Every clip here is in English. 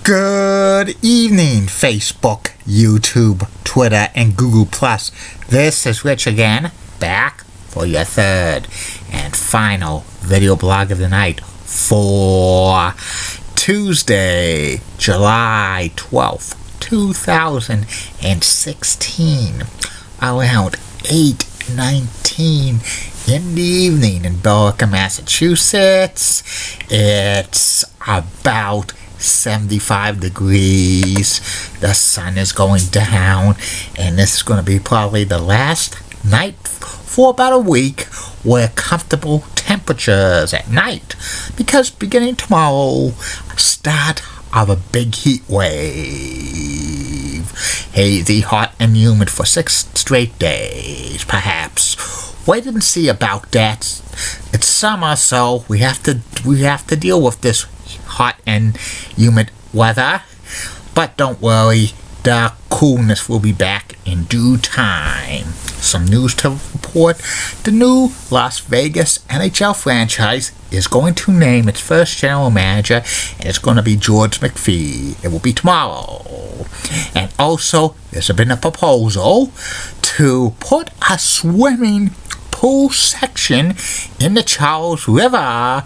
Good evening, Facebook, YouTube, Twitter, and Google+. This is Rich again, back for your third and final video blog of the night for Tuesday, July 12th, 2016, around 8:19 in the evening in Billerica, Massachusetts. It's about 75 degrees. The sun is going down, and this is going to be probably the last night for about a week where comfortable temperatures at night, because beginning tomorrow, start of a big heat wave. Hazy, hot, and humid for 6 straight days, perhaps. Wait and see about that. It's summer, so we have to deal with this hot and humid weather, but don't worry, the coolness will be back in due time. Some news to report: the new Las Vegas NHL franchise is going to name its first general manager, and it's going to be George McPhee. It will be tomorrow. And also, there's been a proposal to put a swimming pool section in the Charles River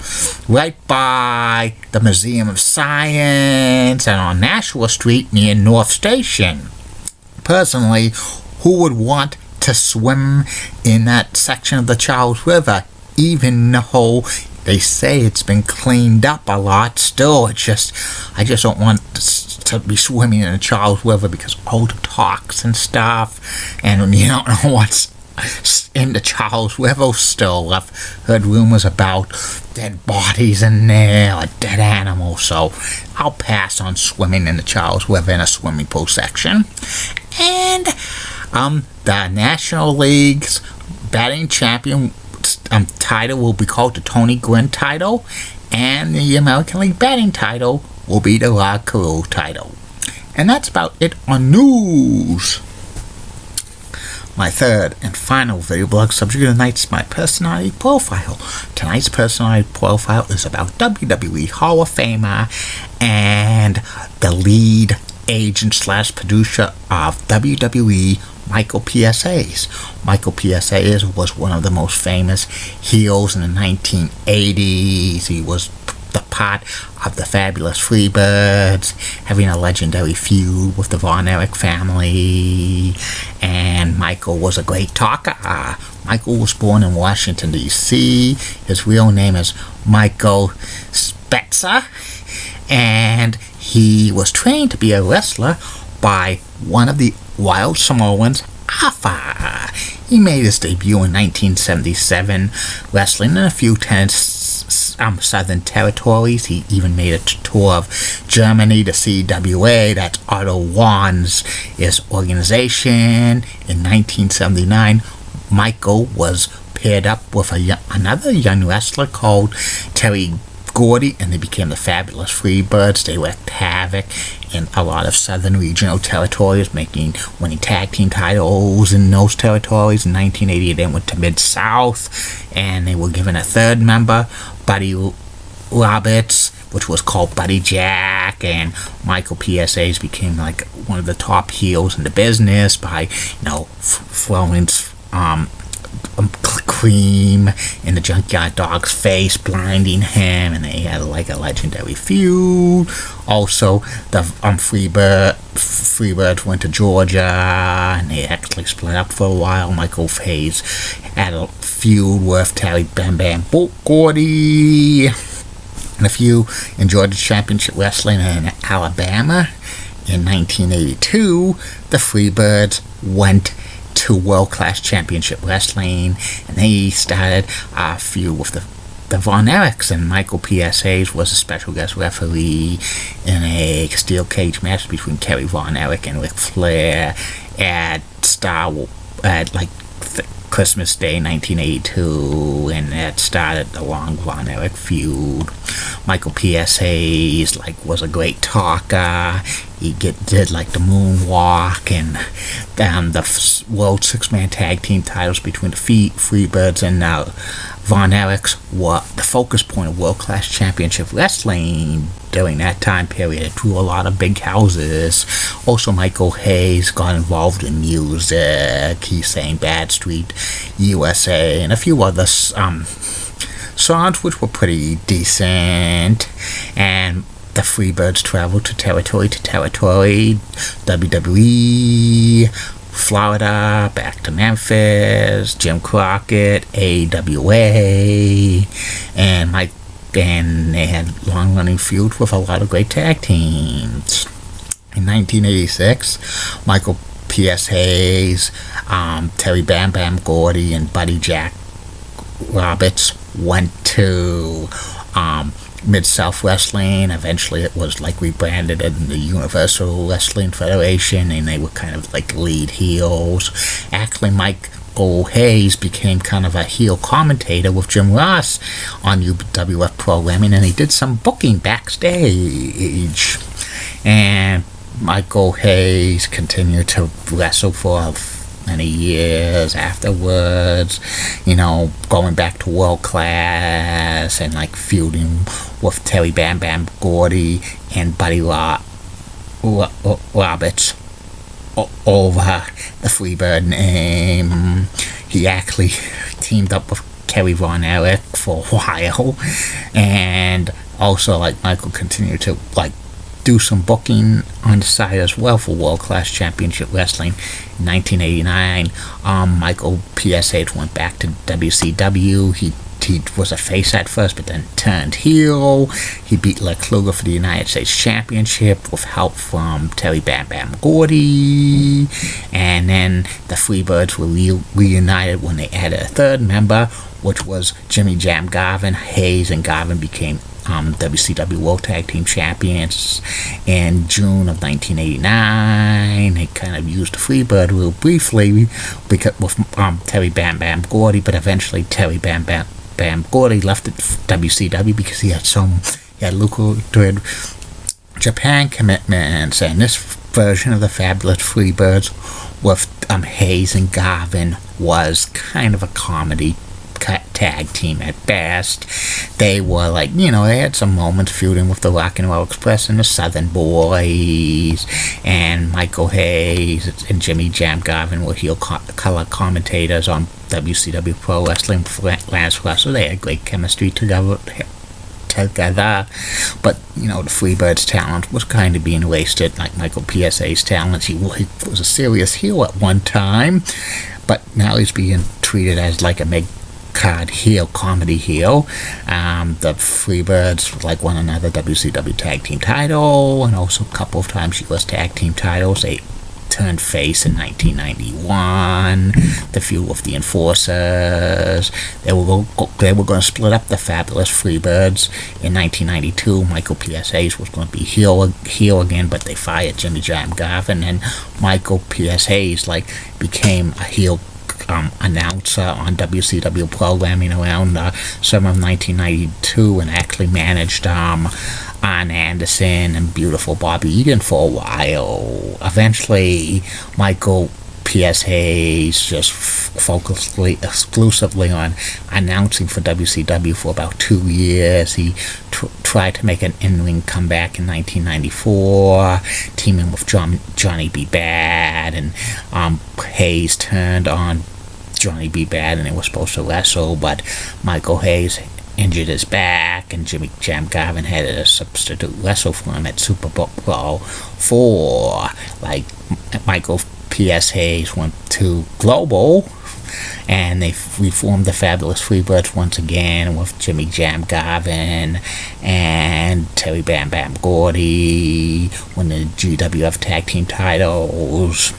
right by the Museum of Science and on Nashua Street near North Station. Personally, who would want to swim in that section of the Charles River, even though they say it's been cleaned up a lot? Still, I just don't want to be swimming in the Charles River because all the talks and stuff, and you don't know what's in the Charles River still. I've heard rumors about dead bodies in there or dead animals, so I'll pass on swimming in the Charles River in a swimming pool section. And the National League's batting champion title will be called the Tony Gwynn title, and the American League batting title will be the Rod Carew title. And that's about it on news. My third and final video blog subject of the night is my personality profile. Tonight's personality profile is about WWE Hall of Famer and the lead agent / producer of WWE, Michael P.S.A.'s. Michael P.S.A. was one of the most famous heels in the 1980s. He was the part of the Fabulous Freebirds, having a legendary feud with the Von Erich family, and Michael was a great talker. Michael was born in Washington, D.C. His real name is Michael Spezza, and he was trained to be a wrestler by one of the Wild Samoans, Alpha. He made his debut in 1977, wrestling in a few Southern territories. He even made a tour of Germany, the CWA, that's Otto Warn's organization. In 1979, Michael was paired up with another young wrestler called Terry Gordy, and they became the Fabulous Freebirds. They wreaked havoc in a lot of southern regional territories, winning tag team titles in those territories. In 1980, they went to Mid-South, and they were given a third member, Buddy Roberts, which was called Buddy Jack, and Michael P.S.A.'s became like one of the top heels in the business by, throwing cream in the Junkyard Dog's face, blinding him, and they had like a legendary feud. Also, the Freebirds went to Georgia, and they actually split up for a while. Michael Hayes had a feud with Terry Bam Bam Gordy. And if you enjoyed the championship wrestling in Alabama in 1982, the Freebirds went to World Class Championship Wrestling, and they started a feud with the Von Erichs, and Michael P.S.A.'s was a special guest referee in a steel cage match between Kerry Von Erich and Ric Flair at Christmas Day 1982, and that started the long Von Erich feud. Michael P.S.A.'s was a great talker. He did the moonwalk, and the World Six-Man Tag Team titles between the Freebirds and Von Erichs were the focus point of world-class championship wrestling during that time period. It drew a lot of big houses. Also, Michael Hayes got involved in music. He sang Bad Street USA and a few other songs which were pretty decent. And the Freebirds traveled to territory, WWE, Florida, back to Memphis, Jim Crockett, AWA, and they had long-running feuds with a lot of great tag teams. In 1986, Michael P.S. Hayes, Terry Bam Bam Gordy, and Buddy Jack Roberts went to Mid-South Wrestling. Eventually it was rebranded in the Universal Wrestling Federation, and they were kind of lead heels. Actually, Michael Hayes became kind of a heel commentator with Jim Ross on UWF programming, and he did some booking backstage. And Michael Hayes continued to wrestle for many years afterwards, going back to world class and feuding with Terry Bam Bam Gordy and Buddy Roberts over the Freebird name. He actually teamed up with Kerry Von Erich for a while, and also Michael continued to do some booking on the side as well for World Class Championship Wrestling. In 1989, Michael P.S.H. went back to WCW. He was a face at first, but then turned heel. He beat Lex Luger for the United States Championship with help from Terry Bam Bam Gordy. And then the Freebirds were reunited when they added a third member, which was Jimmy Jam Garvin. Hayes and Garvin became WCW World Tag Team Champions in June of 1989. They kind of used the Freebird real briefly with Terry Bam Bam Gordy, but eventually Terry Bam Bam Gordy left WCW because he had lucrative Japan commitments, and this version of the Fabulous Freebirds with Hayes and Garvin was kind of a comedy tag team at best. They were they had some moments feuding with the Rock and Roll Express and the Southern Boys, and Michael Hayes and Jimmy Jam Garvin were heel color commentators on WCW Pro Wrestling Lance Russell. They had great chemistry together, but the Freebirds' talent was kind of being wasted, like Michael P.S.A.'s talent. He was a serious heel at one time, but now he's being treated as a mid-card heel, comedy heel. The Freebirds won another WCW Tag Team title, and also a couple of times US Tag Team titles. They turned face in 1991, the feud with the Enforcers. They were going to split up the Fabulous Freebirds in 1992. Michael P.S.H. was going to be heel again, but they fired Jimmy Jam Garvin, and Michael P.S.H. became a heel announcer on WCW programming around summer of 1992, and actually managed Arn Anderson and Beautiful Bobby Eaton for a while. Eventually, Michael P.S.H. just focused exclusively on announcing for WCW for about 2 years. He tried to make an in-ring comeback in 1994, teaming with Johnny B. Bad, and Hayes turned on Johnny B. Bad, and they were supposed to wrestle, but Michael Hayes injured his back, and Jimmy Jam Garvin had a substitute wrestle for him at Super Bowl 4. Michael P.S. Hayes went to Global, and they reformed the Fabulous Freebirds once again with Jimmy Jam Garvin and Terry Bam Bam Gordy, won the GWF Tag Team titles,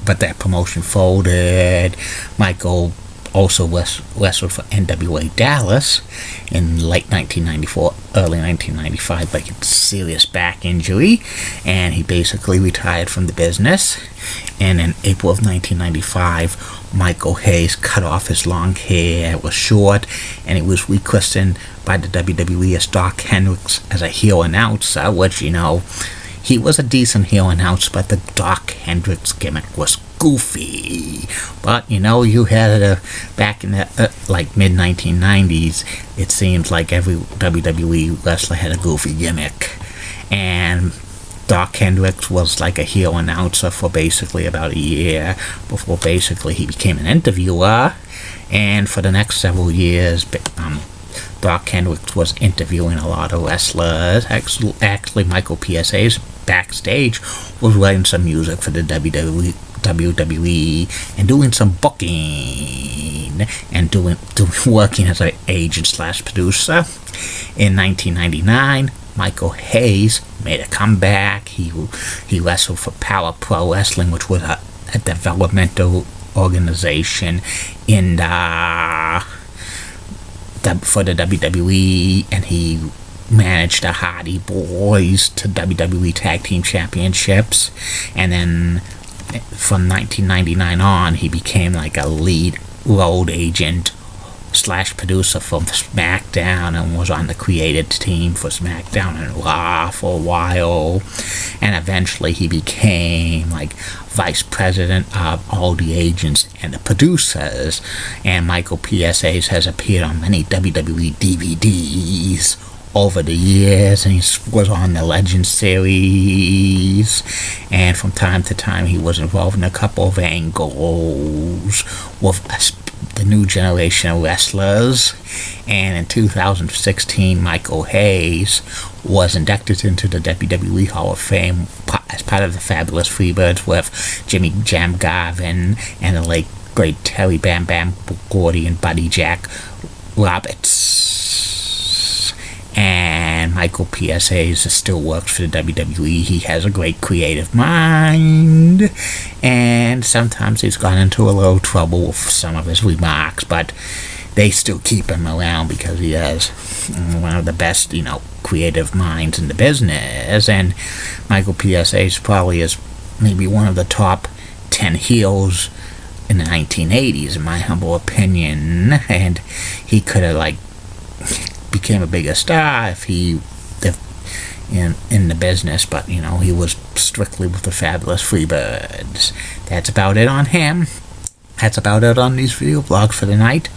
but that promotion folded. Michael also wrestled for NWA Dallas in late 1994, early 1995, but he had a serious back injury, and he basically retired from the business. And in April of 1995, Michael Hayes cut off his long hair. It was short, and he was rechristened by the WWE as Doc Hendricks as a heel announcer, which, he was a decent heel announcer, but the Doc Hendricks gimmick was goofy. But, you had back in the mid-1990s, it seems like every WWE wrestler had a goofy gimmick. And Doc Hendricks was like a heel announcer for basically about a year before basically he became an interviewer. And for the next several years, Doc Hendricks was interviewing a lot of wrestlers. Actually, Michael PSA's backstage was writing some music for the WWE and doing some booking and doing working as an agent/producer. In 1999, Michael Hayes made a comeback. He wrestled for Power Pro Wrestling, which was a developmental organization for the WWE, and he managed the Hardy Boys to WWE Tag Team Championships. And then from 1999 on, he became like a lead road agent / producer for SmackDown and was on the creative team for SmackDown and Raw for a while. And eventually he became like vice president of all the agents and the producers. And Michael PSAs has appeared on many WWE DVDs over the years, and he was on the Legend series, and from time to time he was involved in a couple of angles with the new generation of wrestlers. And in 2016, Michael Hayes was inducted into the WWE Hall of Fame as part of the Fabulous Freebirds with Jimmy Jam Garvin and the late great Terry Bam Bam Gordy and Buddy Jack Roberts. And Michael PSAs still works for the WWE. He has a great creative mind, and sometimes he's gone into a little trouble with some of his remarks, but they still keep him around because he is one of the best, creative minds in the business. And Michael PSAs probably is maybe one of the top 10 heels in the 1980s, in my humble opinion. And he could have became a bigger star if in the business, but he was strictly with the Fabulous Freebirds. That's about it on him. That's about it on these video blogs for tonight.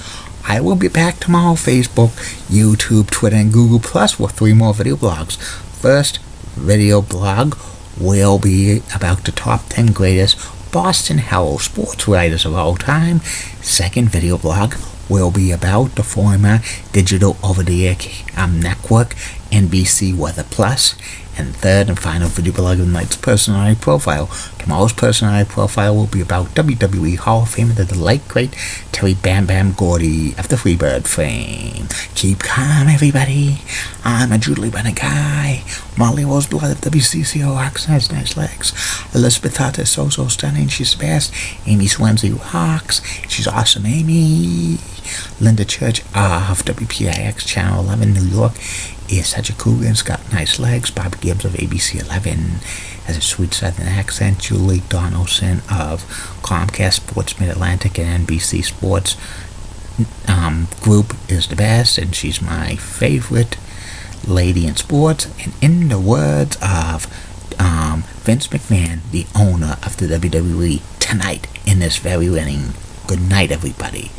I will be back tomorrow. Facebook, YouTube, Twitter, and Google Plus with 3 more video blogs. First video blog will be about the top 10 greatest Boston Herald sports writers of all time. Second video blog will be about the former digital over-the-air network NBC Weather Plus. And third and final video blog of the night's personality profile. Tomorrow's personality profile will be about WWE Hall of Famer the late great Terry Bam Bam Gordy of the Freebird fame. Keep calm, everybody. I'm a Julie Bennett guy. Molly Roseblood of WCCO rocks and has nice legs. Elizabeth Hart is so stunning, she's the best. Amy Swansea rocks, she's awesome, Amy. Linda Church of WPIX Channel 11 New York is such a cougar and's got nice legs. Bobby Gibbs of ABC 11 has a sweet southern accent. Julie Donaldson of Comcast Sports Mid-Atlantic and NBC Sports group is the best, and she's my favorite lady in sports. And in the words of Vince McMahon, the owner of the WWE, tonight in this very inning, good night, everybody.